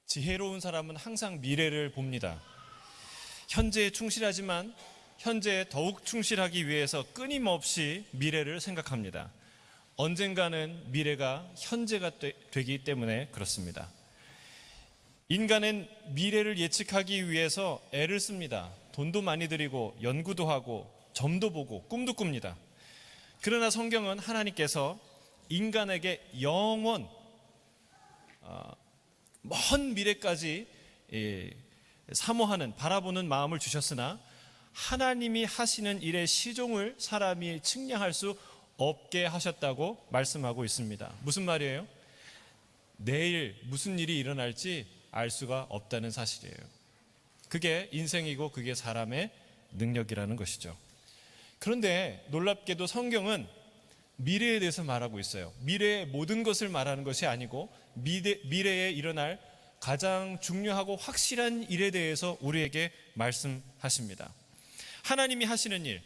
지혜로운 사람은 항상 미래를 봅니다. 현재에 충실하지만 현재에 더욱 충실하기 위해서 끊임없이 미래를 생각합니다. 언젠가는 미래가 현재가 되기 때문에 그렇습니다. 인간은 미래를 예측하기 위해서 애를 씁니다. 돈도 많이 들이고 연구도 하고 점도 보고 꿈도 꿉니다. 그러나 성경은 하나님께서 인간에게 영원 먼 미래까지 사모하는 바라보는 마음을 주셨으나 하나님이 하시는 일의 시종을 사람이 측량할 수 없게 하셨다고 말씀하고 있습니다. 무슨 말이에요? 내일 무슨 일이 일어날지 알 수가 없다는 사실이에요. 그게 인생이고 그게 사람의 능력이라는 것이죠. 그런데 놀랍게도 성경은 미래에 대해서 말하고 있어요. 미래의 모든 것을 말하는 것이 아니고 미래에 일어날 가장 중요하고 확실한 일에 대해서 우리에게 말씀하십니다. 하나님이 하시는 일,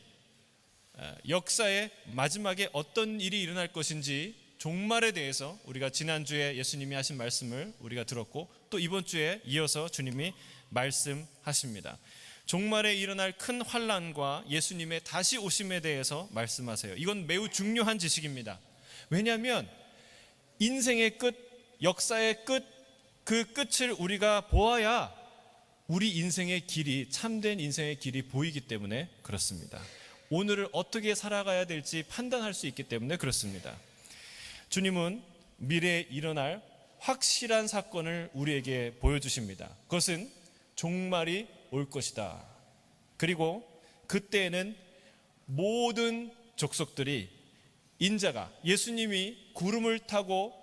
역사의 마지막에 어떤 일이 일어날 것인지 종말에 대해서 우리가 지난주에 예수님이 하신 말씀을 우리가 들었고 또 이번 주에 이어서 주님이 말씀하십니다. 종말에 일어날 큰 환난과 예수님의 다시 오심에 대해서 말씀하세요. 이건 매우 중요한 지식입니다. 왜냐하면 인생의 끝, 역사의 끝, 그 끝을 우리가 보아야 우리 인생의 길이, 참된 인생의 길이 보이기 때문에 그렇습니다. 오늘을 어떻게 살아가야 될지 판단할 수 있기 때문에 그렇습니다. 주님은 미래에 일어날 확실한 사건을 우리에게 보여주십니다. 그것은 종말이 올 것이다. 그리고 그때에는 모든 족속들이 인자가 예수님이 구름을 타고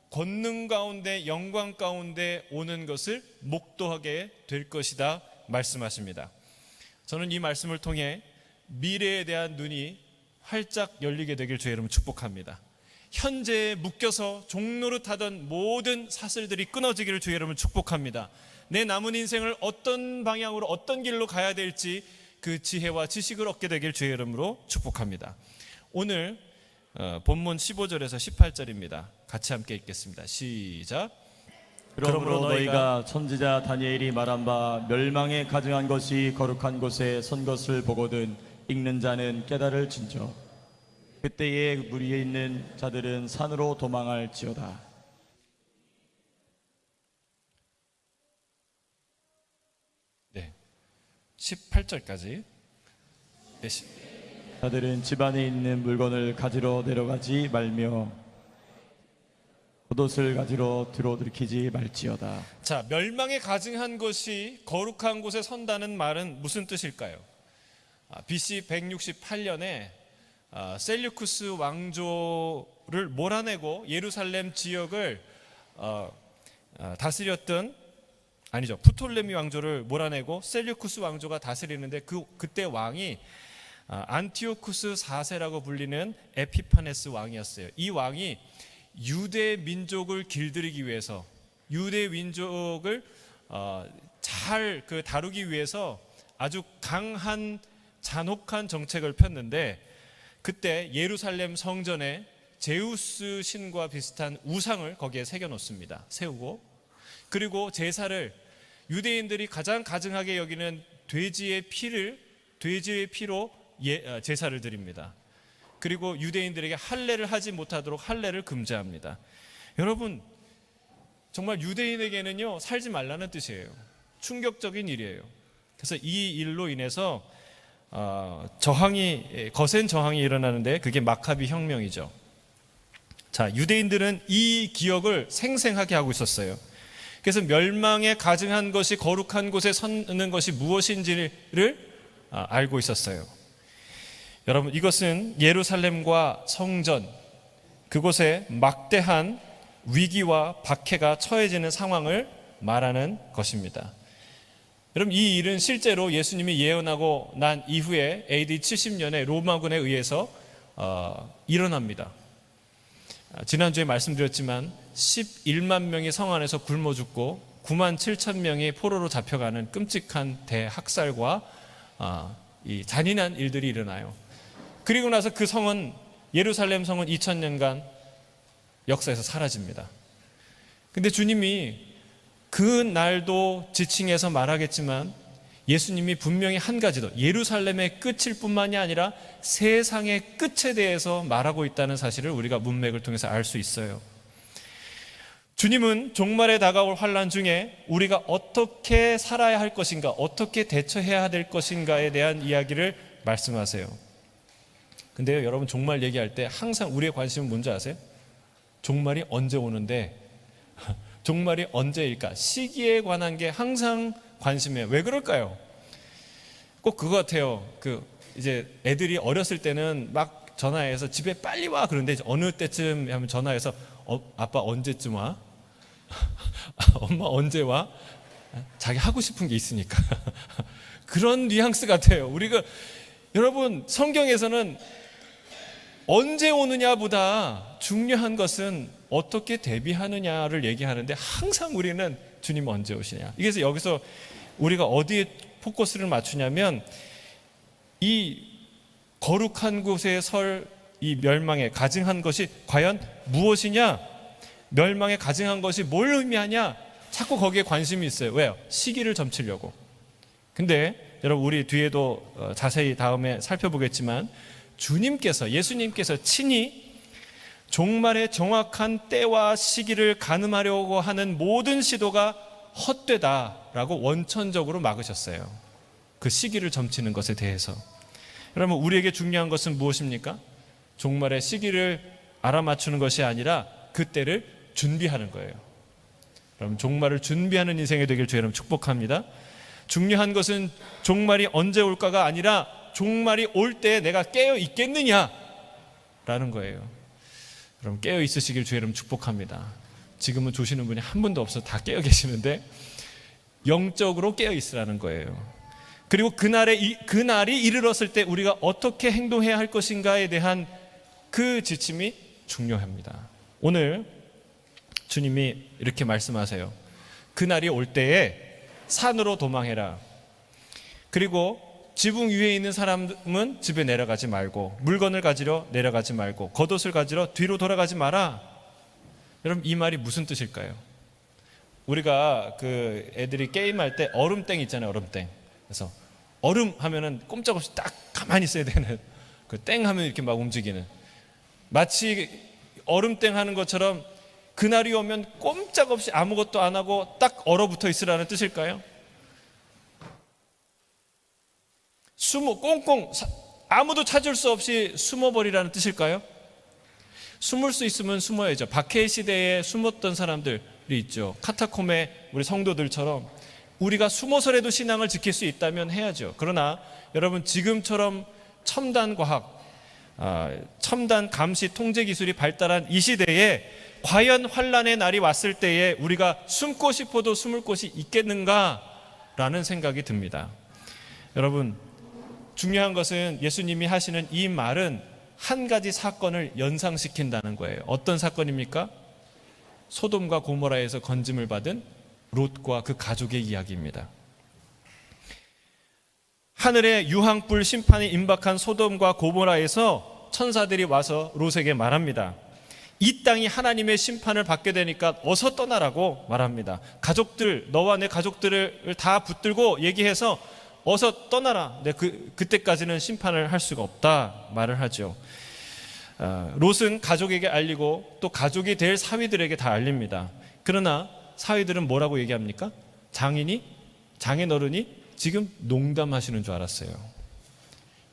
권능 가운데 영광 가운데 오는 것을 목도하게 될 것이다 말씀하십니다. 저는 이 말씀을 통해 미래에 대한 눈이 활짝 열리게 되길 주의 이름으로 축복합니다. 현재에 묶여서 종노릇하던 모든 사슬들이 끊어지기를 주의 이름으로 축복합니다. 내 남은 인생을 어떤 방향으로 어떤 길로 가야 될지 그 지혜와 지식을 얻게 되길 주의 이름으로 축복합니다. 오늘 본문 15절에서 18절입니다. 같이 함께 읽겠습니다. 시작. 그러므로 너희가 선지자 다니엘이 말한 바 멸망에 가증한 것이 거룩한 곳에 선 것을 보거든 읽는 자는 깨달을진저. 그때에 무리에 있는 자들은 산으로 도망할지어다. 네, 18절까지. 네, 자들은 집안에 있는 물건을 가지러 내려가지 말며 겉옷을 가지러 들어들키지 말지어다. 자, 멸망에 가증한 것이 거룩한 곳에 선다는 말은 무슨 뜻일까요? BC 168년에 셀류쿠스 왕조를 몰아내고 예루살렘 지역을 다스렸던, 아니죠, 프톨레미 왕조를 몰아내고 셀류쿠스 왕조가 다스리는데 그때 왕이 안티오쿠스 4세라고 불리는 에피파네스 왕이었어요. 이 왕이 유대 민족을 길들이기 위해서, 유대 민족을 잘 다루기 위해서 아주 강한 잔혹한 정책을 폈는데, 그때 예루살렘 성전에 제우스 신과 비슷한 우상을 거기에 새겨놓습니다. 세우고, 그리고 제사를 유대인들이 가장 가증하게 여기는 돼지의 피로 제사를 드립니다. 그리고 유대인들에게 할례를 하지 못하도록 할례를 금지합니다. 여러분, 정말 유대인에게는요, 살지 말라는 뜻이에요. 충격적인 일이에요. 그래서 이 일로 인해서 거센 저항이 일어나는데 그게 마카비 혁명이죠. 자, 유대인들은 이 기억을 생생하게 하고 있었어요. 그래서 멸망에 가증한 것이 거룩한 곳에 서는 것이 무엇인지를 알고 있었어요. 여러분, 이것은 예루살렘과 성전, 그곳에 막대한 위기와 박해가 처해지는 상황을 말하는 것입니다. 여러분, 이 일은 실제로 예수님이 예언하고 난 이후에 AD 70년에 로마군에 의해서 일어납니다. 지난주에 말씀드렸지만 11만 명이 성 안에서 굶어 죽고 9만 7천 명이 포로로 잡혀가는 끔찍한 대학살과 이 잔인한 일들이 일어나요. 그리고 나서 그 성은, 예루살렘 성은 2000년간 역사에서 사라집니다. 근데 주님이 그 날도 지칭해서 말하겠지만 예수님이 분명히 한 가지 더, 예루살렘의 끝일 뿐만이 아니라 세상의 끝에 대해서 말하고 있다는 사실을 우리가 문맥을 통해서 알 수 있어요. 주님은 종말에 다가올 환난 중에 우리가 어떻게 살아야 할 것인가, 어떻게 대처해야 될 것인가에 대한 이야기를 말씀하세요. 근데요, 여러분, 종말 얘기할 때 항상 우리의 관심은 뭔지 아세요? 종말이 언제 오는데, 종말이 언제일까? 시기에 관한 게 항상 관심이에요. 왜 그럴까요? 꼭 그거 같아요. 이제 애들이 어렸을 때는 막 전화해서 집에 빨리 와 그런데 어느 때쯤 하면 전화해서 아빠 언제쯤 와? 엄마 언제 와? 자기 하고 싶은 게 있으니까. 그런 뉘앙스 같아요. 우리가, 여러분, 성경에서는 언제 오느냐보다 중요한 것은 어떻게 대비하느냐를 얘기하는데 항상 우리는 주님 언제 오시냐. 그래서 여기서 우리가 어디에 포커스를 맞추냐면 이 거룩한 곳에 설 이 멸망에 가증한 것이 과연 무엇이냐, 멸망에 가증한 것이 뭘 의미하냐, 자꾸 거기에 관심이 있어요. 왜요? 시기를 점치려고. 근데 여러분, 우리 뒤에도 자세히 다음에 살펴보겠지만 주님께서, 예수님께서 친히 종말의 정확한 때와 시기를 가늠하려고 하는 모든 시도가 헛되다라고 원천적으로 막으셨어요. 그 시기를 점치는 것에 대해서. 여러분, 우리에게 중요한 것은 무엇입니까? 종말의 시기를 알아맞추는 것이 아니라 그때를 준비하는 거예요. 여러분, 종말을 준비하는 인생이 되길 주의 이름 축복합니다. 중요한 것은 종말이 언제 올까가 아니라 종말이 올 때 내가 깨어 있겠느냐라는 거예요. 여러분, 깨어 있으시길 주의 이름 축복합니다. 지금은 조시는 분이 한 분도 없어 다 깨어 계시는데 영적으로 깨어 있으라는 거예요. 그리고 그날이 이르렀을 때 우리가 어떻게 행동해야 할 것인가에 대한 그 지침이 중요합니다. 오늘 주님이 이렇게 말씀하세요. 그날이 올 때에 산으로 도망해라. 그리고 지붕 위에 있는 사람은 집에 내려가지 말고, 물건을 가지러 내려가지 말고, 겉옷을 가지러 뒤로 돌아가지 마라. 여러분, 이 말이 무슨 뜻일까요? 우리가 애들이 게임할 때 얼음땡 있잖아요. 얼음땡. 그래서 얼음 하면은 꼼짝없이 딱 가만히 있어야 되는, 그 땡 하면 이렇게 막 움직이는, 마치 얼음땡 하는 것처럼 그날이 오면 꼼짝없이 아무것도 안 하고 딱 얼어붙어 있으라는 뜻일까요? 꽁꽁 아무도 찾을 수 없이 숨어버리라는 뜻일까요? 숨을 수 있으면 숨어야죠. 박해 시대에 숨었던 사람들이 있죠. 카타콤의 우리 성도들처럼 우리가 숨어서라도 신앙을 지킬 수 있다면 해야죠. 그러나 여러분, 지금처럼 첨단 과학, 첨단 감시 통제 기술이 발달한 이 시대에 과연 환란의 날이 왔을 때에 우리가 숨고 싶어도 숨을 곳이 있겠는가라는 생각이 듭니다. 여러분, 중요한 것은 예수님이 하시는 이 말은 한 가지 사건을 연상시킨다는 거예요. 어떤 사건입니까? 소돔과 고모라에서 건짐을 받은 롯과 그 가족의 이야기입니다. 하늘의 유황불 심판이 임박한 소돔과 고모라에서 천사들이 와서 롯에게 말합니다. 이 땅이 하나님의 심판을 받게 되니까 어서 떠나라고 말합니다. 가족들, 너와 내 가족들을 다 붙들고 얘기해서 어서 떠나라. 그때까지는 심판을 할 수가 없다 말을 하죠. 롯은 가족에게 알리고 또 가족이 될 사위들에게 다 알립니다. 그러나 사위들은 뭐라고 얘기합니까? 장인어른이 지금 농담하시는 줄 알았어요.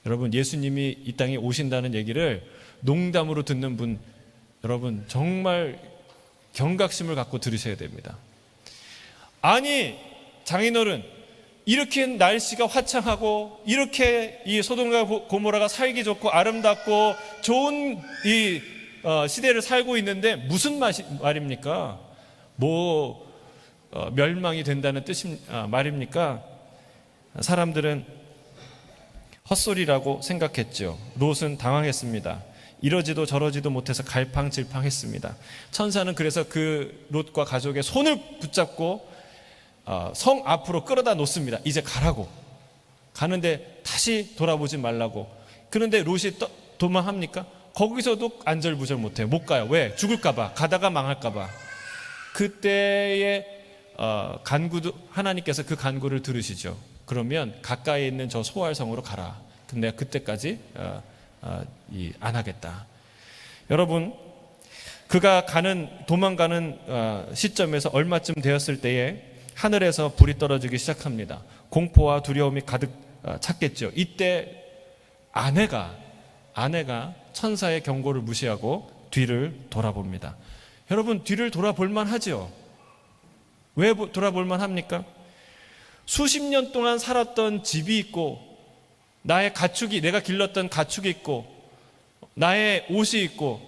여러분, 예수님이 이 땅에 오신다는 얘기를 농담으로 듣는 분, 여러분 정말 경각심을 갖고 들으셔야 됩니다. 아니, 장인어른, 이렇게 날씨가 화창하고 이렇게 이 소돔과 고모라가 살기 좋고 아름답고 좋은 이 시대를 살고 있는데 무슨 말입니까? 멸망이 된다는 말입니까? 사람들은 헛소리라고 생각했죠. 롯은 당황했습니다. 이러지도 저러지도 못해서 갈팡질팡했습니다. 천사는 그래서 그 롯과 가족의 손을 붙잡고 성 앞으로 끌어다 놓습니다. 이제 가라고. 가는데 다시 돌아보지 말라고. 그런데 롯이 도망합니까? 거기서도 안절부절 못해요. 못 가요. 왜? 죽을까 봐. 가다가 망할까 봐. 그때에 간구도 하나님께서 그 간구를 들으시죠. 그러면 가까이 있는 저 소알성으로 가라. 근데 그때까지 안 하겠다. 여러분, 그가 도망가는 시점에서 얼마쯤 되었을 때에 하늘에서 불이 떨어지기 시작합니다. 공포와 두려움이 가득 찼겠죠. 이때 아내가 천사의 경고를 무시하고 뒤를 돌아봅니다. 여러분, 뒤를 돌아볼 만하죠? 왜 돌아볼 만합니까? 수십 년 동안 살았던 집이 있고, 내가 길렀던 가축이 있고, 나의 옷이 있고,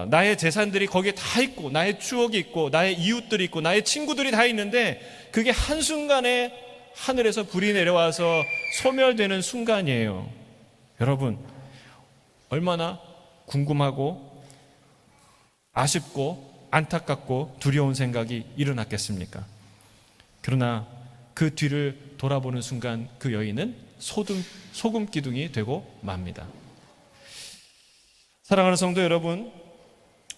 나의 재산들이 거기에 다 있고, 나의 추억이 있고, 나의 이웃들이 있고, 나의 친구들이 다 있는데, 그게 한순간에 하늘에서 불이 내려와서 소멸되는 순간이에요. 여러분, 얼마나 궁금하고 아쉽고 안타깝고 두려운 생각이 일어났겠습니까? 그러나 그 뒤를 돌아보는 순간 그 여인은 소금 기둥이 되고 맙니다. 사랑하는 성도 여러분,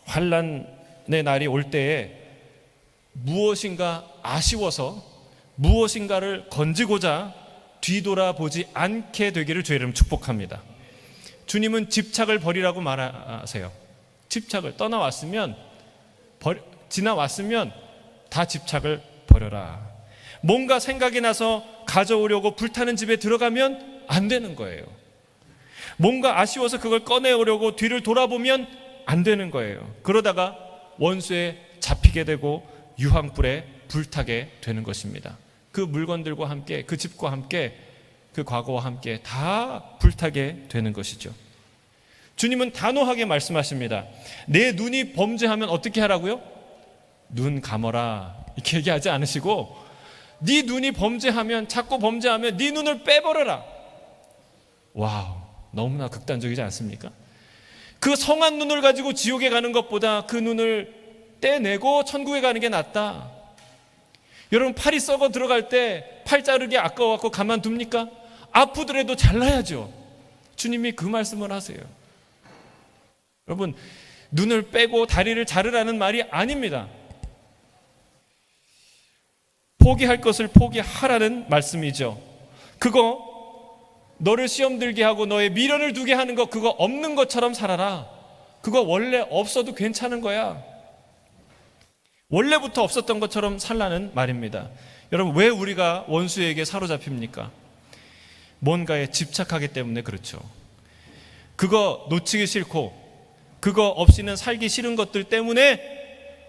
환난의 날이 올 때에 무엇인가 아쉬워서 무엇인가를 건지고자 뒤돌아보지 않게 되기를 주의 이름 축복합니다. 주님은 집착을 버리라고 말하세요. 집착을 지나왔으면 다 집착을 버려라. 뭔가 생각이 나서 가져오려고 불타는 집에 들어가면 안 되는 거예요. 뭔가 아쉬워서 그걸 꺼내오려고 뒤를 돌아보면 안 되는 거예요. 그러다가 원수에 잡히게 되고 유황불에 불타게 되는 것입니다. 그 물건들과 함께, 그 집과 함께, 그 과거와 함께 다 불타게 되는 것이죠. 주님은 단호하게 말씀하십니다. 내 눈이 범죄하면 어떻게 하라고요? 눈 감아라, 이렇게 얘기하지 않으시고, 네 눈이 자꾸 범죄하면 네 눈을 빼버려라. 와우, 너무나 극단적이지 않습니까? 그 성한 눈을 가지고 지옥에 가는 것보다 그 눈을 떼내고 천국에 가는 게 낫다. 여러분, 팔이 썩어 들어갈 때 팔 자르기 아까워갖고 가만둡니까? 아프더라도 잘라야죠. 주님이 그 말씀을 하세요. 여러분, 눈을 빼고 다리를 자르라는 말이 아닙니다. 포기할 것을 포기하라는 말씀이죠. 그거 너를 시험 들게 하고 너의 미련을 두게 하는 거, 그거 없는 것처럼 살아라. 그거 원래 없어도 괜찮은 거야. 원래부터 없었던 것처럼 살라는 말입니다. 여러분, 왜 우리가 원수에게 사로잡힙니까? 뭔가에 집착하기 때문에 그렇죠. 그거 놓치기 싫고 그거 없이는 살기 싫은 것들 때문에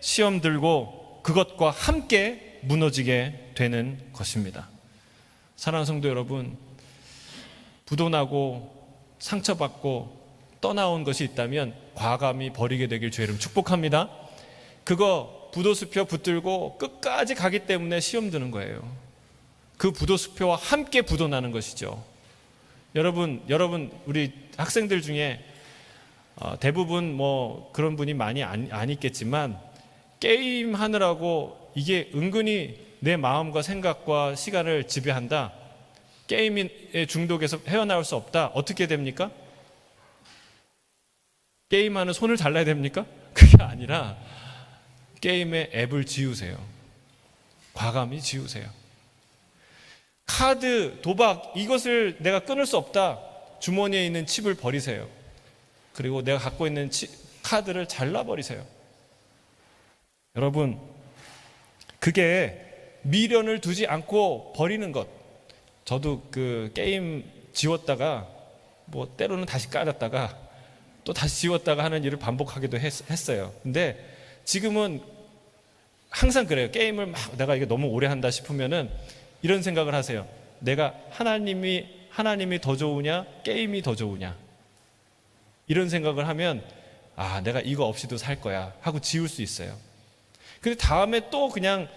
시험 들고 그것과 함께 무너지게 되는 것입니다. 사랑하는 성도 여러분, 부도나고 상처받고 떠나온 것이 있다면 과감히 버리게 되길 주의 이름 축복합니다. 그거 부도수표 붙들고 끝까지 가기 때문에 시험 드는 거예요. 그 부도수표와 함께 부도나는 것이죠. 여러분 우리 학생들 중에 대부분 뭐 그런 분이 많이 안 있겠지만, 게임 하느라고 이게 은근히 내 마음과 생각과 시간을 지배한다. 게임의 중독에서 헤어나올 수 없다. 어떻게 됩니까? 게임하는 손을 잘라야 됩니까? 그게 아니라 게임의 앱을 지우세요. 과감히 지우세요. 카드, 도박, 이것을 내가 끊을 수 없다. 주머니에 있는 칩을 버리세요. 그리고 내가 갖고 있는 카드를 잘라버리세요. 여러분, 그게 미련을 두지 않고 버리는 것. 저도 그 게임 지웠다가 뭐 때로는 다시 깔았다가 또 다시 지웠다가 하는 일을 반복하기도 했어요. 근데 지금은 항상 그래요. 게임을 내가 이게 너무 오래 한다 싶으면은 이런 생각을 하세요. 내가 하나님이 더 좋으냐, 게임이 더 좋으냐. 이런 생각을 하면 내가 이거 없이도 살 거야 하고 지울 수 있어요. 근데 다음에 또 그냥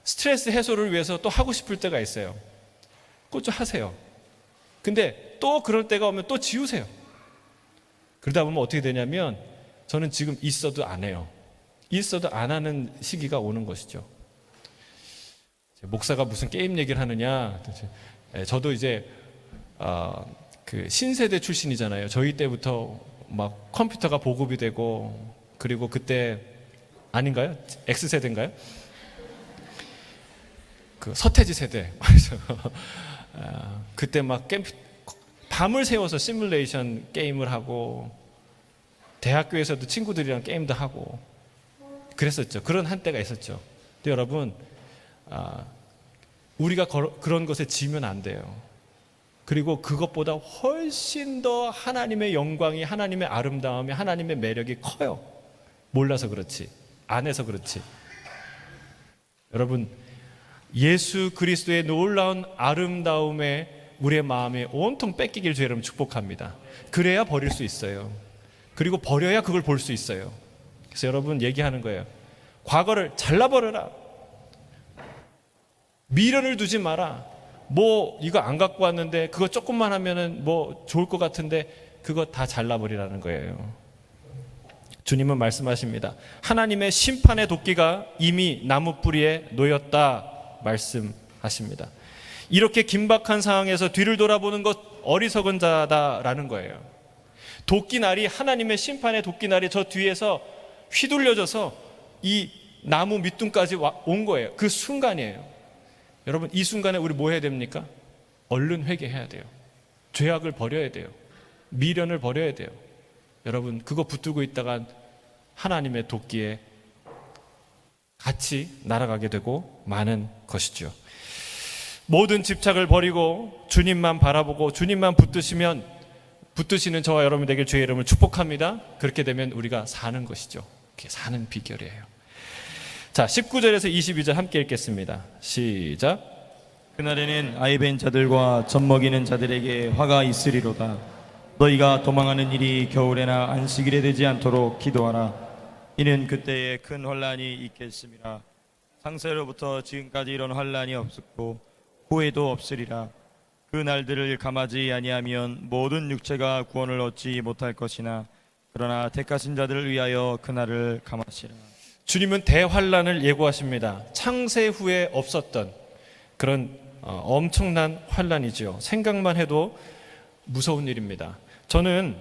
스트레스 해소를 위해서 또 하고 싶을 때가 있어요. 그것 좀 하세요. 근데 또 그럴 때가 오면 또 지우세요. 그러다 보면 어떻게 되냐면, 저는 지금 있어도 안 해요. 있어도 안 하는 시기가 오는 것이죠. 목사가 무슨 게임 얘기를 하느냐. 저도 이제 그 신세대 출신이잖아요. 저희 때부터 막 컴퓨터가 보급이 되고, 그리고 그때 아닌가요? X세대인가요? 그 서태지 세대. 그래서 그때 막 밤을 새워서 시뮬레이션 게임을 하고 대학교에서도 친구들이랑 게임도 하고 그랬었죠. 그런 한때가 있었죠. 근데 여러분, 우리가 그런 것에 지면 안 돼요. 그리고 그것보다 훨씬 더 하나님의 영광이, 하나님의 아름다움이, 하나님의 매력이 커요. 몰라서 그렇지, 안 해서 그렇지. 여러분, 예수 그리스도의 놀라운 아름다움에 우리의 마음에 온통 뺏기길 주의 이름 축복합니다. 그래야 버릴 수 있어요. 그리고 버려야 그걸 볼 수 있어요. 그래서 여러분 얘기하는 거예요. 과거를 잘라버려라. 미련을 두지 마라. 뭐 이거 안 갖고 왔는데 그거 조금만 하면은 뭐 좋을 것 같은데 그거 다 잘라버리라는 거예요. 주님은 말씀하십니다. 하나님의 심판의 도끼가 이미 나무 뿌리에 놓였다 말씀하십니다. 이렇게 긴박한 상황에서 뒤를 돌아보는 것 어리석은 자다라는 거예요. 도끼날이, 하나님의 심판의 도끼날이 저 뒤에서 휘둘려져서 이 나무 밑둥까지 온 거예요. 그 순간이에요. 여러분, 이 순간에 우리 뭐 해야 됩니까? 얼른 회개해야 돼요. 죄악을 버려야 돼요. 미련을 버려야 돼요. 여러분, 그거 붙들고 있다간 하나님의 도끼에 같이 날아가게 되고 마는 것이죠. 모든 집착을 버리고 주님만 바라보고 주님만 붙드시는 저와 여러분 되길 주의 이름을 축복합니다. 그렇게 되면 우리가 사는 것이죠. 그게 사는 비결이에요. 자, 19절에서 22절 함께 읽겠습니다. 시작. 그날에는 아이벤 자들과 젖먹이는 자들에게 화가 있으리로다. 너희가 도망하는 일이 겨울에나 안식일에 되지 않도록 기도하라. 이는 그때에 큰 환란이 있겠음이라. 창세로부터 지금까지 이런 환란이 없었고 후에도 없으리라. 그 날들을 감하지 아니하면 모든 육체가 구원을 얻지 못할 것이나 그러나 택하신 자들을 위하여 그 날을 감하시라. 주님은 대환란을 예고하십니다. 창세 후에 없었던 그런 엄청난 환란이죠. 생각만 해도 무서운 일입니다. 저는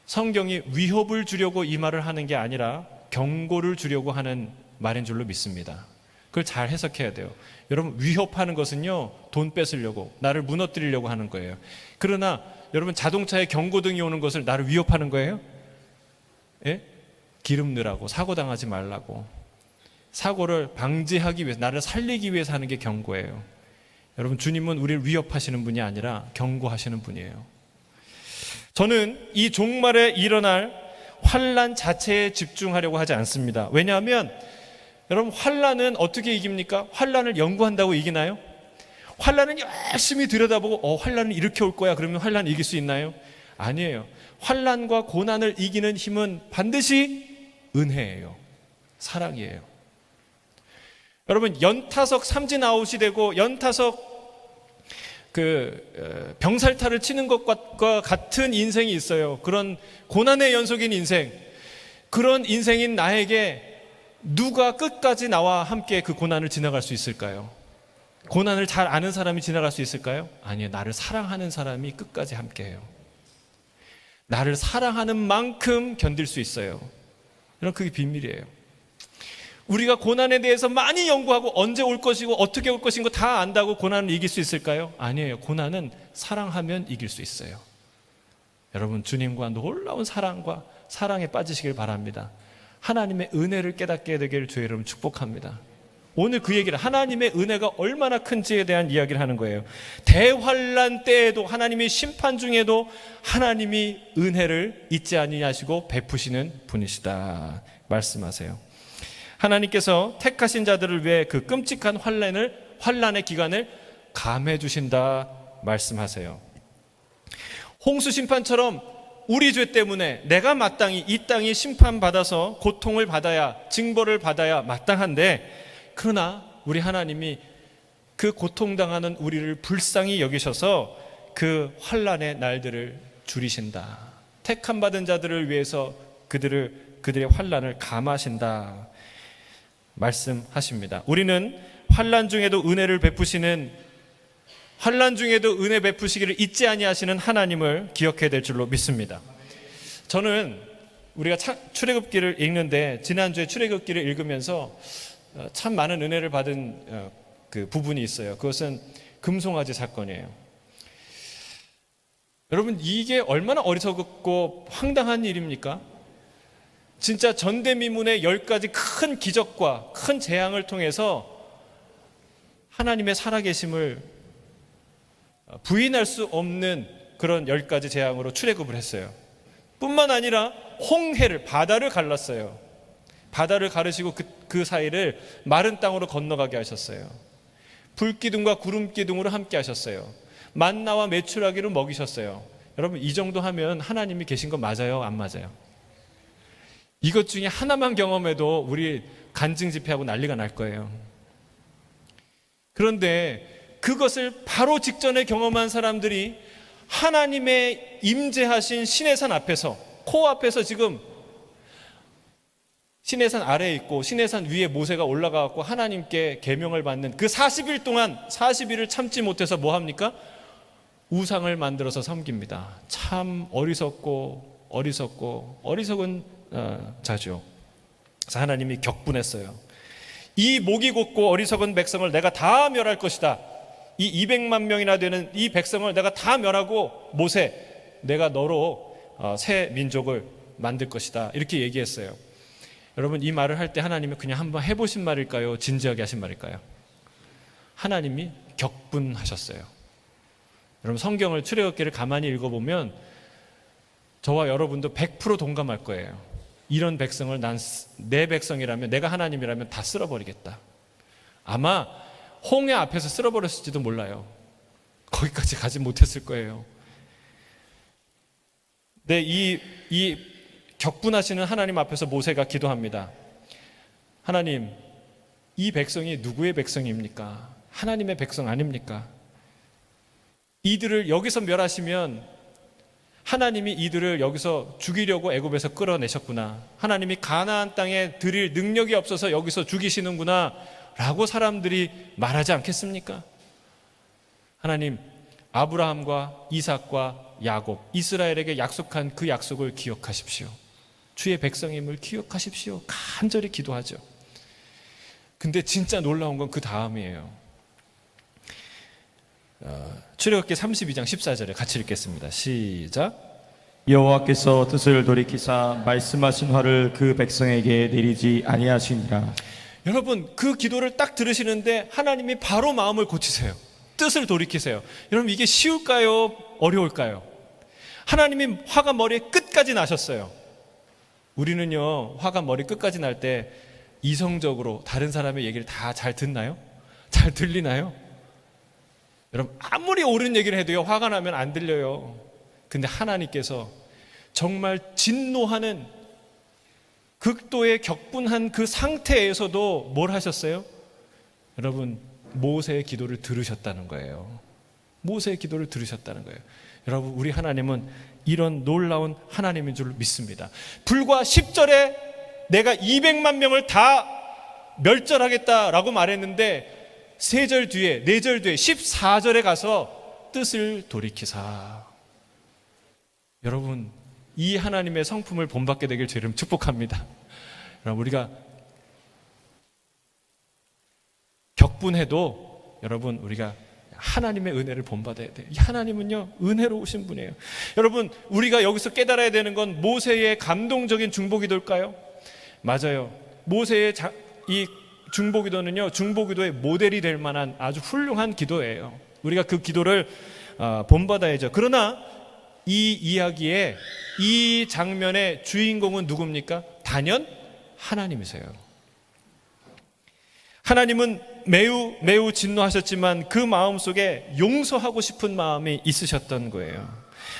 성경이 위협을 주려고 이 말을 하는 게 아니라 경고를 주려고 하는 말인 줄로 믿습니다. 그걸 잘 해석해야 돼요. 여러분, 위협하는 것은요, 돈 뺏으려고, 나를 무너뜨리려고 하는 거예요. 그러나 여러분, 자동차에 경고등이 오는 것을 나를 위협하는 거예요? 예? 기름 넣으라고, 사고 당하지 말라고, 사고를 방지하기 위해서, 나를 살리기 위해서 하는 게 경고예요. 여러분, 주님은 우리를 위협하시는 분이 아니라 경고하시는 분이에요. 저는 이 종말에 일어날 환란 자체에 집중하려고 하지 않습니다. 왜냐하면 여러분, 환란은 어떻게 이깁니까? 환란을 연구한다고 이기나요? 환란은 열심히 들여다보고 환란은 이렇게 올 거야, 그러면 환란을 이길 수 있나요? 아니에요. 환란과 고난을 이기는 힘은 반드시 은혜예요. 사랑이에요. 여러분, 연타석 삼진 아웃이 되고 연타석 병살타를 치는 것과 같은 인생이 있어요. 그런 고난의 연속인 인생, 그런 인생인 나에게 누가 끝까지 나와 함께 그 고난을 지나갈 수 있을까요? 고난을 잘 아는 사람이 지나갈 수 있을까요? 아니요. 나를 사랑하는 사람이 끝까지 함께해요. 나를 사랑하는 만큼 견딜 수 있어요. 여러분, 그게 비밀이에요. 우리가 고난에 대해서 많이 연구하고 언제 올 것이고 어떻게 올 것인 거 다 안다고 고난을 이길 수 있을까요? 아니에요. 고난은 사랑하면 이길 수 있어요. 여러분, 주님과 놀라운 사랑과 사랑에 빠지시길 바랍니다. 하나님의 은혜를 깨닫게 되기를 주의 이름 축복합니다. 오늘 그 얘기를, 하나님의 은혜가 얼마나 큰지에 대한 이야기를 하는 거예요. 대환란 때에도, 하나님의 심판 중에도 하나님이 은혜를 잊지 아니하시고 베푸시는 분이시다 말씀하세요. 하나님께서 택하신 자들을 위해 그 끔찍한 환란의 기간을 감해 주신다 말씀하세요. 홍수 심판처럼 우리 죄 때문에 내가 마땅히 이 땅이 심판받아서 고통을 받아야, 징벌을 받아야 마땅한데, 그러나 우리 하나님이 그 고통당하는 우리를 불쌍히 여기셔서 그 환란의 날들을 줄이신다. 택함 받은 자들을 위해서 그들의 환란을 감하신다 말씀하십니다. 우리는 환란 중에도 은혜 베푸시기를 잊지 아니하시는 하나님을 기억해야 될 줄로 믿습니다. 저는 우리가 출애굽기를 읽는데, 지난주에 출애굽기를 읽으면서 참 많은 은혜를 받은 그 부분이 있어요. 그것은 금송아지 사건이에요. 여러분, 이게 얼마나 어리석고 황당한 일입니까? 진짜 전대미문의 10가지 큰 기적과 큰 재앙을 통해서 하나님의 살아계심을 부인할 수 없는 그런 10가지 재앙으로 출애굽을 했어요. 뿐만 아니라 홍해를, 바다를 갈랐어요. 바다를 가르시고 그 사이를 마른 땅으로 건너가게 하셨어요. 불기둥과 구름기둥으로 함께 하셨어요. 만나와 메추라기로 먹이셨어요. 여러분, 이 정도 하면 하나님이 계신 거 맞아요? 안 맞아요? 이것 중에 하나만 경험해도 우리 간증 집회하고 난리가 날 거예요. 그런데 그것을 바로 직전에 경험한 사람들이 하나님의 임재하신 시내산 앞에서, 코앞에서 지금 시내산 아래에 있고 시내산 위에 모세가 올라가고 하나님께 계명을 받는 그 40일 동안 40일을 참지 못해서 뭐 합니까? 우상을 만들어서 섬깁니다. 참 어리석은 자죠. 그래서 하나님이 격분했어요. 이 목이 곧고 어리석은 백성을 내가 다 멸할 것이다. 이 200만 명이나 되는 이 백성을 내가 다 멸하고 모세, 내가 너로 새 민족을 만들 것이다. 이렇게 얘기했어요. 여러분, 이 말을 할 때 하나님이 그냥 한번 해보신 말일까요? 진지하게 하신 말일까요? 하나님이 격분하셨어요. 여러분, 성경을 출애굽기를 가만히 읽어보면 저와 여러분도 100% 동감할 거예요. 이런 백성을 내 백성이라면, 내가 하나님이라면 다 쓸어버리겠다. 아마 홍해 앞에서 쓸어버렸을지도 몰라요. 거기까지 가지 못했을 거예요. 네, 이 격분하시는 하나님 앞에서 모세가 기도합니다. 하나님, 이 백성이 누구의 백성입니까? 하나님의 백성 아닙니까? 이들을 여기서 멸하시면 하나님이 이들을 여기서 죽이려고 애굽에서 끌어내셨구나. 하나님이 가나안 땅에 들일 능력이 없어서 여기서 죽이시는구나 라고 사람들이 말하지 않겠습니까? 하나님, 아브라함과 이삭과 야곱, 이스라엘에게 약속한 그 약속을 기억하십시오. 주의 백성임을 기억하십시오. 간절히 기도하죠. 근데 진짜 놀라운 건 그 다음이에요. 출애굽기 32장 14절에 같이 읽겠습니다. 시작. 여호와께서 뜻을 돌이키사 말씀하신 화를 그 백성에게 내리지 아니하시니라. 여러분, 그 기도를 딱 들으시는데 하나님이 바로 마음을 고치세요. 뜻을 돌이키세요. 여러분, 이게 쉬울까요? 어려울까요? 하나님이 화가 머리에 끝까지 나셨어요. 우리는요, 화가 머리 끝까지 날 때 이성적으로 다른 사람의 얘기를 다 잘 듣나요? 잘 들리나요? 여러분, 아무리 옳은 얘기를 해도요, 화가 나면 안 들려요. 근데 하나님께서 정말 진노하는 극도의 격분한 그 상태에서도 뭘 하셨어요? 여러분, 모세의 기도를 들으셨다는 거예요. 모세의 기도를 들으셨다는 거예요. 여러분, 우리 하나님은 이런 놀라운 하나님인 줄 믿습니다. 불과 10절에 내가 200만 명을 다 멸절하겠다라고 말했는데 3절 뒤에, 4절 뒤에 14절에 가서 뜻을 돌이키사. 여러분, 이 하나님의 성품을 본받게 되길 주님 축복합니다. 여러분, 우리가 격분해도 여러분, 우리가 하나님의 은혜를 본받아야 돼요. 이 하나님은요, 은혜로우신 분이에요. 여러분, 우리가 여기서 깨달아야 되는 건 모세의 감동적인 중보기도일까요? 맞아요. 모세의 이 중보기도는요, 중보기도의 모델이 될 만한 아주 훌륭한 기도예요. 우리가 그 기도를 본받아야죠. 그러나 이 이야기의 이 장면의 주인공은 누굽니까? 단연 하나님이세요. 하나님은 매우 진노하셨지만 그 마음속에 용서하고 싶은 마음이 있으셨던 거예요.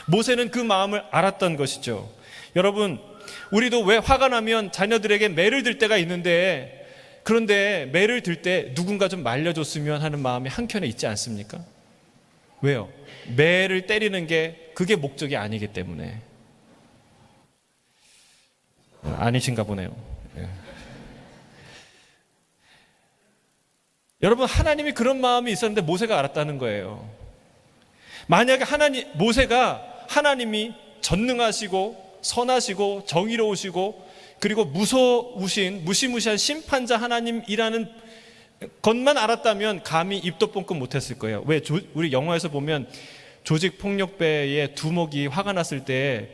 모세는 그 마음을 알았던 것이죠. 여러분, 우리도 왜 화가 나면 자녀들에게 매를 들 때가 있는데, 그런데 매를 들 때 누군가 좀 말려줬으면 하는 마음이 한켠에 있지 않습니까? 왜요? 매를 때리는 게 그게 목적이 아니기 때문에. 아니신가 보네요. 예. 여러분, 하나님이 그런 마음이 있었는데 모세가 알았다는 거예요. 만약에 모세가 하나님이 전능하시고 선하시고 정의로우시고 그리고 무시무시한 심판자 하나님이라는 것만 알았다면 감히 입도 뻥끗 못했을 거예요. 왜? 우리 영화에서 보면 조직 폭력배의 두목이 화가 났을 때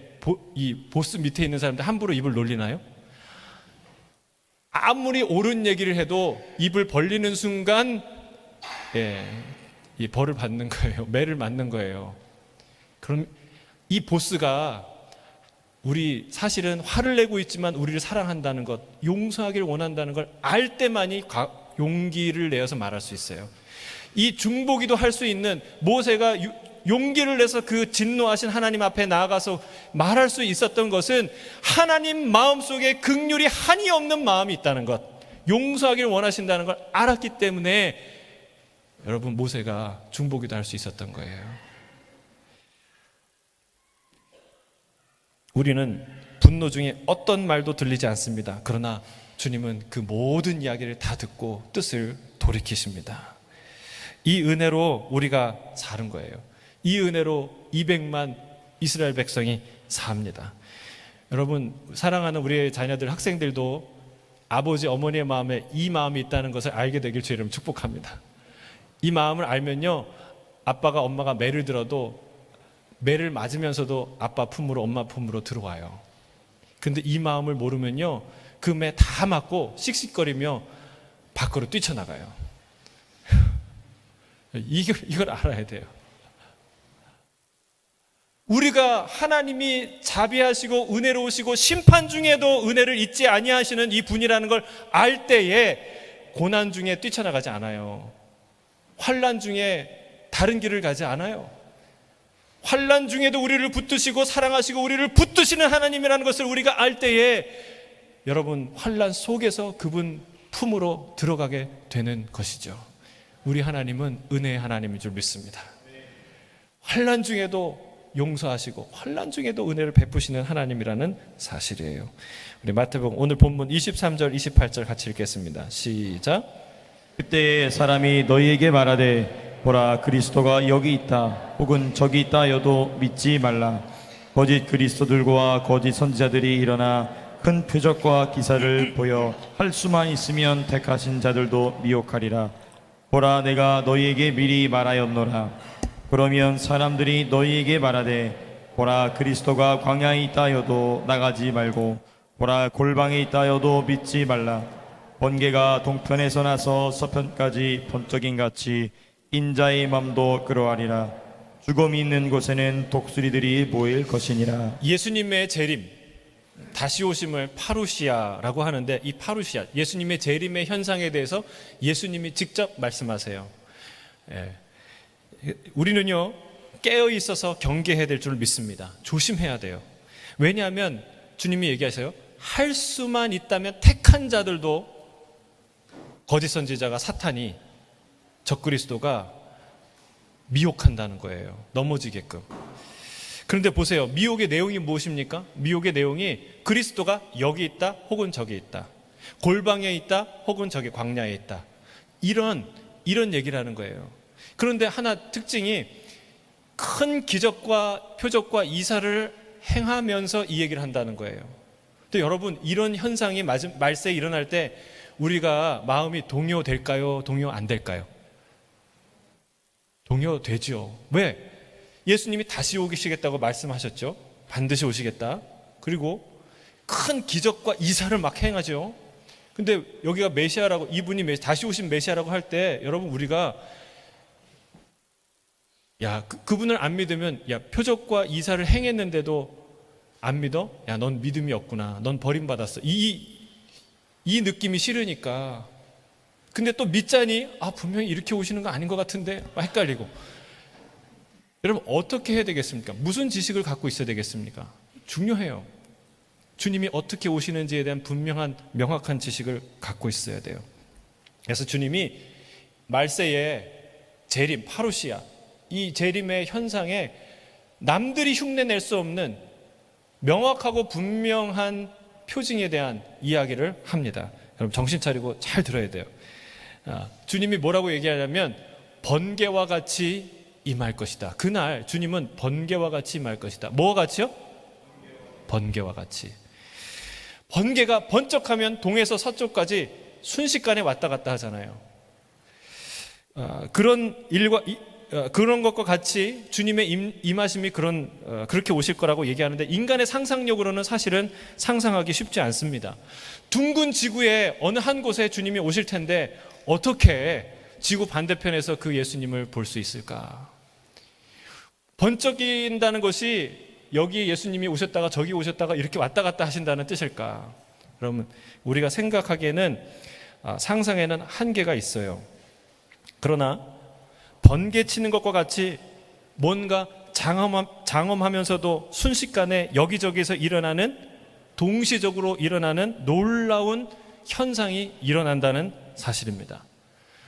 이 보스 밑에 있는 사람들 함부로 입을 놀리나요? 아무리 옳은 얘기를 해도 입을 벌리는 순간 이 벌을 받는 거예요. 매를 맞는 거예요. 그럼 이 보스가 우리 사실은 화를 내고 있지만 우리를 사랑한다는 것, 용서하기를 원한다는 걸 알 때만이 용기를 내어서 말할 수 있어요. 이 중보기도 할 수 있는 모세가 용기를 내서 그 진노하신 하나님 앞에 나아가서 말할 수 있었던 것은 하나님 마음속에 긍휼이 한이 없는 마음이 있다는 것, 용서하기를 원하신다는 걸 알았기 때문에 여러분 모세가 중보기도 할 수 있었던 거예요. 우리는 분노 중에 어떤 말도 들리지 않습니다. 그러나 주님은 그 모든 이야기를 다 듣고 뜻을 돌이키십니다. 이 은혜로 우리가 사는 거예요. 이 은혜로 200만 이스라엘 백성이 삽니다. 여러분, 사랑하는 우리의 자녀들, 학생들도 아버지, 어머니의 마음에 이 마음이 있다는 것을 알게 되길 주의 이름으로 축복합니다. 이 마음을 알면요, 아빠가 엄마가 매를 들어도 매를 맞으면서도 아빠 품으로, 엄마 품으로 들어와요. 근데 이 마음을 모르면요, 그 매 다 맞고 씩씩거리며 밖으로 뛰쳐나가요. 이걸 알아야 돼요. 우리가 하나님이 자비하시고 은혜로우시고 심판 중에도 은혜를 잊지 아니하시는 이 분이라는 걸 알 때에 고난 중에 뛰쳐나가지 않아요. 환난 중에 다른 길을 가지 않아요. 환난 중에도 우리를 붙드시고 사랑하시고 우리를 붙드시는 하나님이라는 것을 우리가 알 때에 여러분 환난 속에서 그분 품으로 들어가게 되는 것이죠. 우리 하나님은 은혜의 하나님인 줄 믿습니다. 환난 중에도 용서하시고 환난 중에도 은혜를 베푸시는 하나님이라는 사실이에요. 우리 마태복음 오늘 본문 23절 28절 같이 읽겠습니다. 시작. 그때 사람이 너희에게 말하되 보라 그리스도가 여기 있다 혹은 저기 있다 하여도 믿지 말라. 거짓 그리스도들과 거짓 선지자들이 일어나 큰 표적과 기사를 보여 할 수만 있으면 택하신 자들도 미혹하리라. 보라 내가 너희에게 미리 말하였노라. 그러면 사람들이 너희에게 말하되 보라 그리스도가 광야에 있다 하여도 나가지 말고 보라 골방에 있다 하여도 믿지 말라. 번개가 동편에서 나서 서편까지 번쩍임 같이 인자의 맘도 그러하리라. 죽음이 있는 곳에는 독수리들이 모일 것이니라. 예수님의 재림, 다시 오심을 파루시아라고 하는데 이 파루시아, 예수님의 재림의 현상에 대해서 예수님이 직접 말씀하세요. 우리는요 깨어 있어서 경계해야 될 줄 믿습니다. 조심해야 돼요. 왜냐하면 주님이 얘기하세요. 할 수만 있다면 택한 자들도 거짓 선지자가 사탄이 적그리스도가 미혹한다는 거예요. 넘어지게끔. 그런데 보세요. 미혹의 내용이 무엇입니까? 미혹의 내용이 그리스도가 여기 있다 혹은 저기 있다, 골방에 있다 혹은 저기 광야에 있다, 이런 얘기를 하는 거예요. 그런데 하나 특징이 큰 기적과 표적과 이사를 행하면서 이 얘기를 한다는 거예요. 또 여러분 이런 현상이 말세에 일어날 때 우리가 마음이 동요될까요? 동요 안 될까요? 동요되죠. 왜? 예수님이 다시 오시겠다고 말씀하셨죠. 반드시 오시겠다. 그리고 큰 기적과 이사를 막 행하죠. 근데 여기가 메시아라고, 이분이 다시 오신 메시아라고 할 때 여러분 우리가 그분을 안 믿으면 표적과 이사를 행했는데도 안 믿어? 넌 믿음이 없구나. 넌 버림받았어. 이 느낌이 싫으니까. 근데 또 믿자니 분명히 이렇게 오시는 거 아닌 것 같은데 헷갈리고. 여러분 어떻게 해야 되겠습니까? 무슨 지식을 갖고 있어야 되겠습니까? 중요해요. 주님이 어떻게 오시는지에 대한 분명한 명확한 지식을 갖고 있어야 돼요. 그래서 주님이 말세에 재림, 파루시아, 이 재림의 현상에 남들이 흉내낼 수 없는 명확하고 분명한 표징에 대한 이야기를 합니다. 여러분 정신 차리고 잘 들어야 돼요. 주님이 뭐라고 얘기하냐면 번개와 같이 임할 것이다. 그날 주님은 번개와 같이 임할 것이다. 뭐와 같이요? 번개와 같이. 번개가 번쩍하면 동에서 서쪽까지 순식간에 왔다 갔다 하잖아요. 그런 일과 그런 것과 같이 주님의 임하심이 그렇게 오실 거라고 얘기하는데, 인간의 상상력으로는 사실은 상상하기 쉽지 않습니다. 둥근 지구의 어느 한 곳에 주님이 오실 텐데 어떻게 지구 반대편에서 그 예수님을 볼 수 있을까? 번쩍인다는 것이 여기 예수님이 오셨다가 저기 오셨다가 이렇게 왔다 갔다 하신다는 뜻일까? 그러면 우리가 생각하기에는 상상에는 한계가 있어요. 그러나 번개치는 것과 같이 뭔가 장엄하면서도 순식간에 여기저기서 일어나는, 동시적으로 일어나는 놀라운 현상이 일어난다는 사실입니다.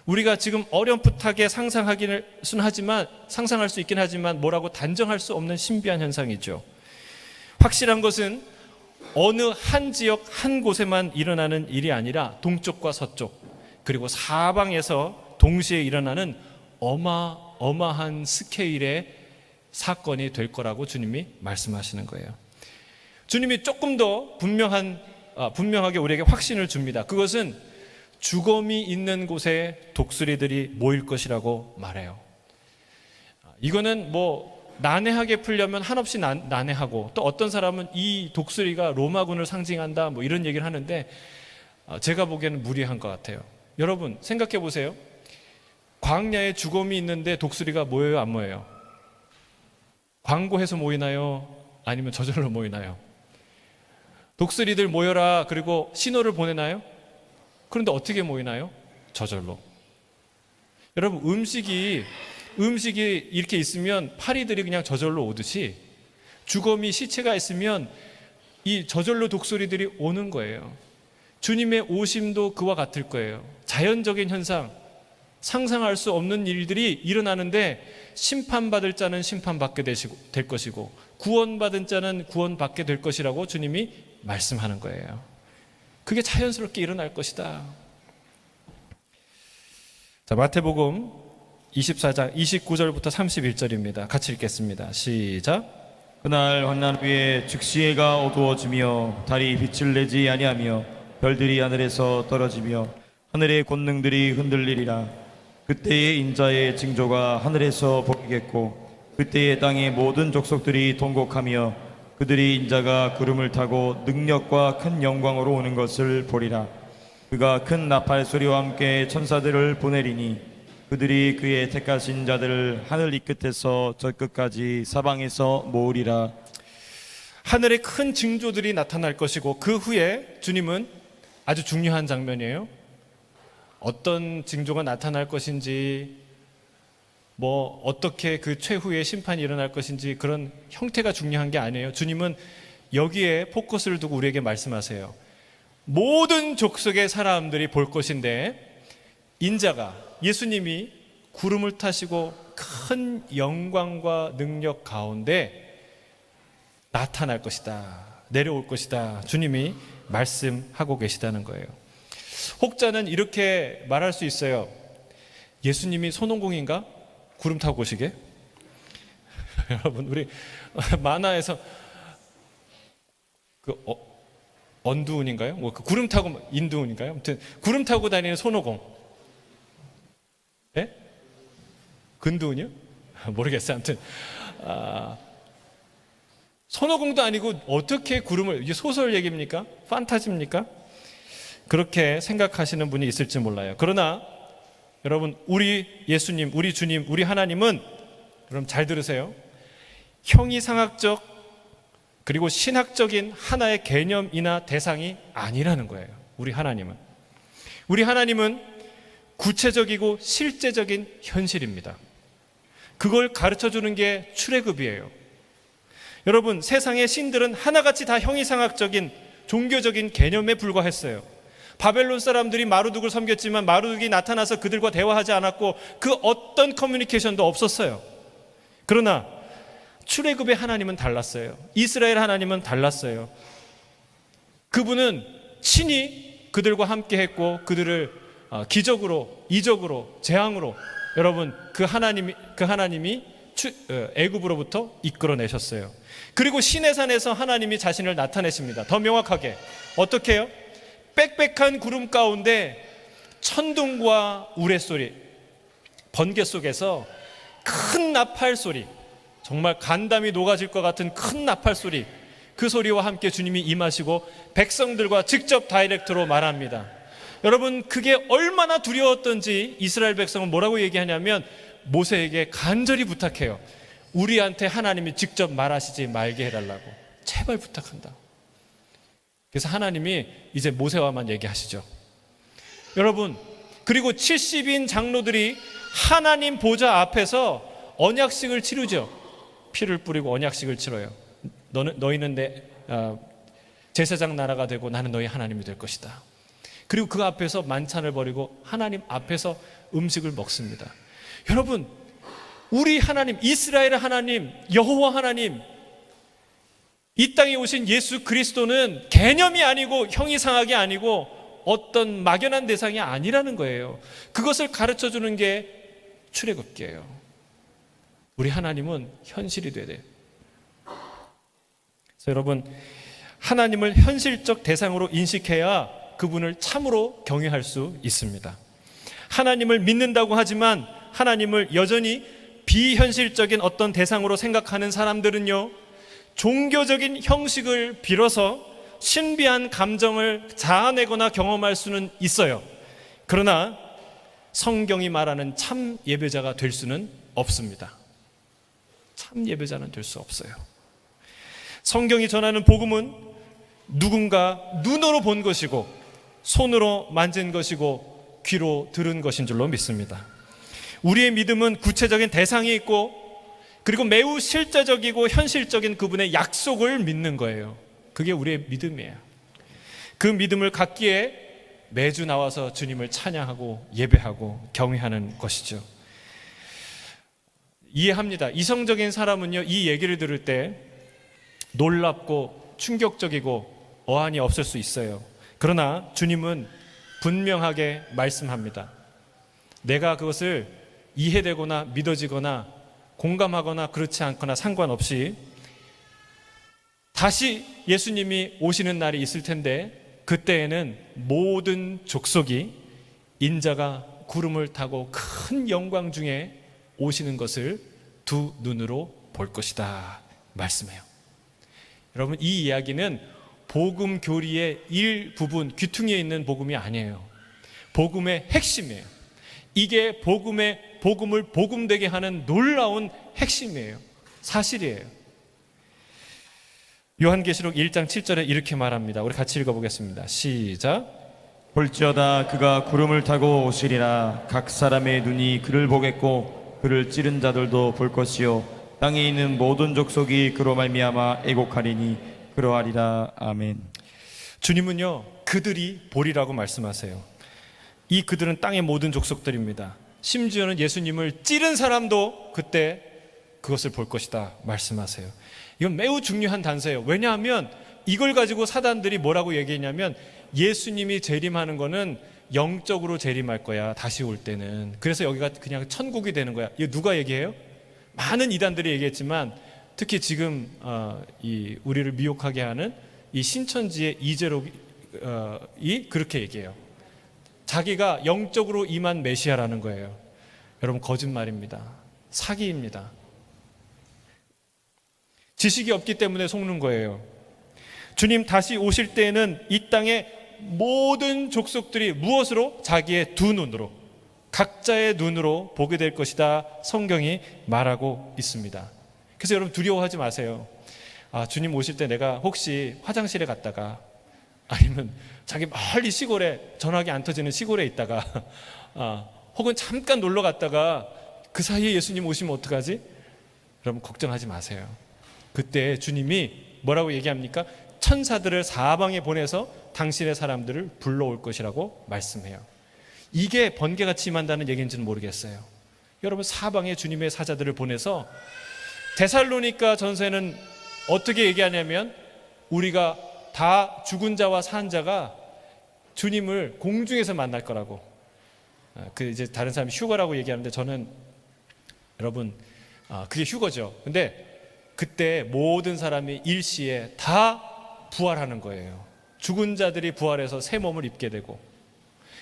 우리가 지금 어렴풋하게 상상할 수 있긴 하지만 뭐라고 단정할 수 없는 신비한 현상이죠. 확실한 것은 어느 한 지역 한 곳에만 일어나는 일이 아니라 동쪽과 서쪽 그리고 사방에서 동시에 일어나는 어마어마한 스케일의 사건이 될 거라고 주님이 말씀하시는 거예요. 주님이 조금 더 분명하게 우리에게 확신을 줍니다. 그것은 주검이 있는 곳에 독수리들이 모일 것이라고 말해요. 이거는 난해하게 풀려면 한없이 난해하고, 또 어떤 사람은 이 독수리가 로마군을 상징한다 이런 얘기를 하는데, 제가 보기에는 무리한 것 같아요. 여러분 생각해 보세요. 광야에 주검이 있는데 독수리가 모여요, 안 모여요? 광고해서 모이나요? 아니면 저절로 모이나요? 독수리들 모여라 그리고 신호를 보내나요? 그런데 어떻게 모이나요? 저절로. 여러분 음식이 이렇게 있으면 파리들이 그냥 저절로 오듯이 주검이 시체가 있으면 이 저절로 독수리들이 오는 거예요. 주님의 오심도 그와 같을 거예요. 자연적인 현상, 상상할 수 없는 일들이 일어나는데 심판받을 자는 심판받게 될 것이고 구원받은 자는 구원받게 될 것이라고 주님이 말씀하는 거예요. 그게 자연스럽게 일어날 것이다. 자, 마태복음 24장 29절부터 31절입니다. 같이 읽겠습니다. 시작. 그날 환난 후에 즉시 해가 어두워지며 달이 빛을 내지 아니하며 별들이 하늘에서 떨어지며 하늘의 권능들이 흔들리리라. 그때의 인자의 징조가 하늘에서 보이겠고 그때의 땅의 모든 족속들이 통곡하며 그들이 인자가 구름을 타고 능력과 큰 영광으로 오는 것을 보리라. 그가 큰 나팔 소리와 함께 천사들을 보내리니 그들이 그의 택하신 자들을 하늘 이 끝에서 저 끝까지 사방에서 모으리라. 하늘에 큰 징조들이 나타날 것이고 그 후에 주님은, 아주 중요한 장면이에요. 어떤 징조가 나타날 것인지, 어떻게 그 최후의 심판이 일어날 것인지 그런 형태가 중요한 게 아니에요. 주님은 여기에 포커스를 두고 우리에게 말씀하세요. 모든 족속의 사람들이 볼 것인데 인자가, 예수님이 구름을 타시고 큰 영광과 능력 가운데 나타날 것이다, 내려올 것이다, 주님이 말씀하고 계시다는 거예요. 혹자는 이렇게 말할 수 있어요. 예수님이 손오공인가? 구름 타고 오시게? 여러분, 우리 만화에서 언두운인가요? 구름 타고, 인두운인가요? 아무튼 구름 타고 다니는 손오공. 네? 근두운이요? 모르겠어요. 아무튼 손오공도 아니고 어떻게 구름을, 이게 소설 얘기입니까? 판타지입니까? 그렇게 생각하시는 분이 있을지 몰라요. 그러나 여러분, 우리 예수님, 우리 주님, 우리 하나님은, 그럼 잘 들으세요, 형이상학적 그리고 신학적인 하나의 개념이나 대상이 아니라는 거예요. 우리 하나님은 구체적이고 실제적인 현실입니다. 그걸 가르쳐주는 게 출애굽이에요. 여러분, 세상의 신들은 하나같이 다 형이상학적인 종교적인 개념에 불과했어요. 바벨론 사람들이 마루둑을 섬겼지만 마루둑이 나타나서 그들과 대화하지 않았고 그 어떤 커뮤니케이션도 없었어요. 그러나 출애굽의 하나님은 달랐어요. 이스라엘 하나님은 달랐어요. 그분은 친히 그들과 함께 했고 그들을 기적으로, 이적으로, 재앙으로, 여러분, 그 하나님이 애굽으로부터 이끌어내셨어요. 그리고 시내산에서 하나님이 자신을 나타내십니다. 더 명확하게 어떻게 해요? 빽빽한 구름 가운데 천둥과 우레소리, 번개 속에서 큰 나팔 소리, 정말 간담이 녹아질 것 같은 큰 나팔 소리, 그 소리와 함께 주님이 임하시고 백성들과 직접 다이렉트로 말합니다. 여러분, 그게 얼마나 두려웠던지 이스라엘 백성은 뭐라고 얘기하냐면 모세에게 간절히 부탁해요. 우리한테 하나님이 직접 말하시지 말게 해달라고. 제발 부탁한다. 그래서 하나님이 이제 모세와만 얘기하시죠. 여러분, 그리고 70인 장로들이 하나님 보좌 앞에서 언약식을 치르죠. 피를 뿌리고 언약식을 치러요. 너희는 내 제사장 나라가 되고 나는 너희 하나님이 될 것이다. 그리고 그 앞에서 만찬을 벌이고 하나님 앞에서 음식을 먹습니다. 여러분, 우리 하나님, 이스라엘의 하나님, 여호와 하나님, 이 땅에 오신 예수 그리스도는 개념이 아니고 형이상학이 아니고 어떤 막연한 대상이 아니라는 거예요. 그것을 가르쳐 주는 게 출애굽기예요. 우리 하나님은 현실이 돼야 돼요. 그래서 여러분, 하나님을 현실적 대상으로 인식해야 그분을 참으로 경외할 수 있습니다. 하나님을 믿는다고 하지만 하나님을 여전히 비현실적인 어떤 대상으로 생각하는 사람들은요, 종교적인 형식을 빌어서 신비한 감정을 자아내거나 경험할 수는 있어요. 그러나 성경이 말하는 참 예배자가 될 수는 없습니다. 참 예배자는 될 수 없어요. 성경이 전하는 복음은 누군가 눈으로 본 것이고 손으로 만진 것이고 귀로 들은 것인 줄로 믿습니다. 우리의 믿음은 구체적인 대상이 있고 그리고 매우 실제적이고 현실적인 그분의 약속을 믿는 거예요. 그게 우리의 믿음이에요. 그 믿음을 갖기에 매주 나와서 주님을 찬양하고 예배하고 경외하는 것이죠. 이해합니다. 이성적인 사람은요, 이 얘기를 들을 때 놀랍고 충격적이고 어안이 없을 수 있어요. 그러나 주님은 분명하게 말씀합니다. 내가 그것을 이해되거나 믿어지거나 공감하거나 그렇지 않거나 상관없이 다시 예수님이 오시는 날이 있을 텐데 그때에는 모든 족속이 인자가 구름을 타고 큰 영광 중에 오시는 것을 두 눈으로 볼 것이다 말씀해요. 여러분, 이 이야기는 복음 교리의 일부분, 귀퉁이에 있는 복음이 아니에요. 복음의 핵심이에요. 이게 복음을 복음되게 하는 놀라운 핵심이에요. 사실이에요. 요한계시록 1장 7절에 이렇게 말합니다. 우리 같이 읽어보겠습니다. 시작. 볼지어다 그가 구름을 타고 오시리라. 각 사람의 눈이 그를 보겠고 그를 찌른 자들도 볼 것이요 땅에 있는 모든 족속이 그로 말미암아 애곡하리니 그러하리라. 아멘. 주님은요, 그들이 보리라고 말씀하세요. 이 그들은 땅의 모든 족속들입니다. 심지어는 예수님을 찌른 사람도 그때 그것을 볼 것이다 말씀하세요. 이건 매우 중요한 단서예요. 왜냐하면 이걸 가지고 사단들이 뭐라고 얘기했냐면 예수님이 재림하는 거는 영적으로 재림할 거야, 다시 올 때는. 그래서 여기가 그냥 천국이 되는 거야. 이거 누가 얘기해요? 많은 이단들이 얘기했지만 특히 지금 우리를 미혹하게 하는 이 신천지의 이재록이 그렇게 얘기해요. 자기가 영적으로 임한 메시아라는 거예요. 여러분, 거짓말입니다. 사기입니다. 지식이 없기 때문에 속는 거예요. 주님 다시 오실 때에는 이 땅의 모든 족속들이 무엇으로? 자기의 두 눈으로, 각자의 눈으로 보게 될 것이다 성경이 말하고 있습니다. 그래서 여러분, 두려워하지 마세요. 주님 오실 때 내가 혹시 화장실에 갔다가 아니면 자기 멀리 시골에, 전화기 안 터지는 시골에 있다가 혹은 잠깐 놀러 갔다가 그 사이에 예수님 오시면 어떡하지? 여러분, 걱정하지 마세요. 그때 주님이 뭐라고 얘기합니까? 천사들을 사방에 보내서 당신의 사람들을 불러올 것이라고 말씀해요. 이게 번개같이 임한다는 얘기인지는 모르겠어요. 여러분, 사방에 주님의 사자들을 보내서 데살로니가 전서에는 어떻게 얘기하냐면 우리가 다 죽은 자와 산 자가 주님을 공중에서 만날 거라고. 이제 다른 사람이 휴거라고 얘기하는데 저는 여러분, 그게 휴거죠. 근데 그때 모든 사람이 일시에 다 부활하는 거예요. 죽은 자들이 부활해서 새 몸을 입게 되고,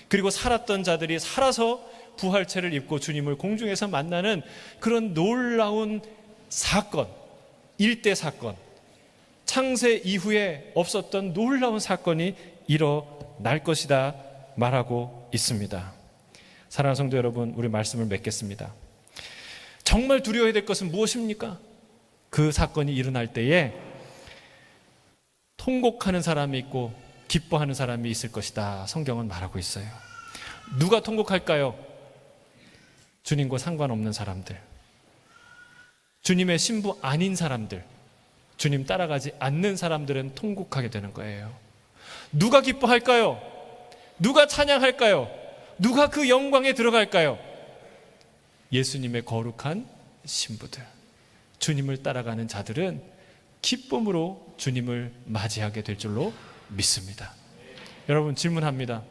그리고 살았던 자들이 살아서 부활체를 입고 주님을 공중에서 만나는 그런 놀라운 사건, 일대 사건, 창세 이후에 없었던 놀라운 사건이 일어날 것이다 말하고 있습니다. 사랑하는 성도 여러분, 우리 말씀을 맺겠습니다. 정말 두려워해야 될 것은 무엇입니까? 그 사건이 일어날 때에 통곡하는 사람이 있고 기뻐하는 사람이 있을 것이다. 성경은 말하고 있어요. 누가 통곡할까요? 주님과 상관없는 사람들, 주님의 신부 아닌 사람들, 주님 따라가지 않는 사람들은 통곡하게 되는 거예요. 누가 기뻐할까요? 누가 찬양할까요? 누가 그 영광에 들어갈까요? 예수님의 거룩한 신부들, 주님을 따라가는 자들은 기쁨으로 주님을 맞이하게 될 줄로 믿습니다. 여러분, 질문합니다.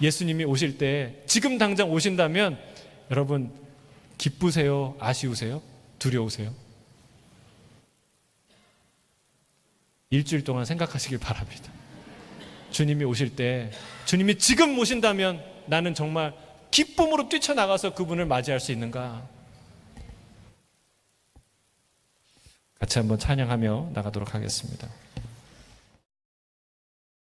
예수님이 오실 때 지금 당장 오신다면 여러분 기쁘세요? 아쉬우세요? 두려우세요? 일주일 동안 생각하시길 바랍니다. 주님이 오실 때, 주님이 지금 오신다면 나는 정말 기쁨으로 뛰쳐나가서 그분을 맞이할 수 있는가? 같이 한번 찬양하며 나가도록 하겠습니다.